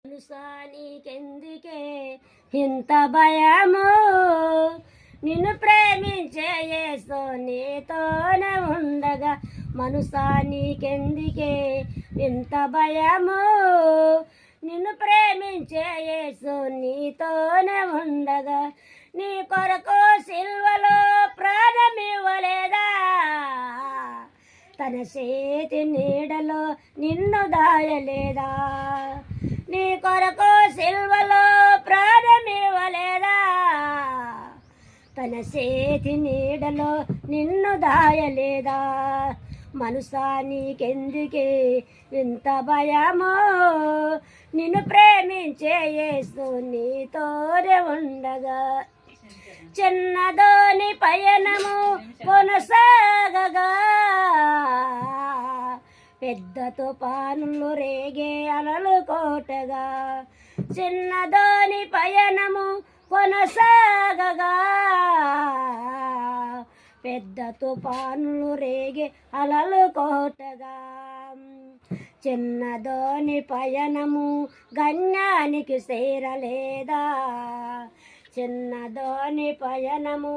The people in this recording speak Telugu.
తెలుసా నీకెందుకే ఇంత భయము, నిన్ను ప్రేమించే యేసు నీతోనే ఉండగా. మనసా నీకెందుకే ఇంత భయము, నిన్ను ప్రేమించే యేసు నీతోనే ఉండగా. నీ కొరకు సిల్వలో ప్రాణమివ్వలేదా, తన చేతి నీడలో నిన్ను దాయలేదా. నీ కొరకు సిల్వలో ప్రాణమివ్వలేదా, తన చేతి నీడలో నిన్ను దాయలేదా. మనసా నీకెందుకే ఇంత భయమో, నిన్ను ప్రేమించే యేసు నీతోనే ఉండగా. చిన్నదోని పయనము కొనసాగగా, పెద్ద తుఫానులు రేగే అలలు కోటగా. చిన్నదోని పయనము కొనసాగగా, పెద్ద తుఫానులు రేగే అలలు కోటగా. చిన్నదోని పయనము గమ్యానికి చేరలేదా, చిన్నదోని పయనము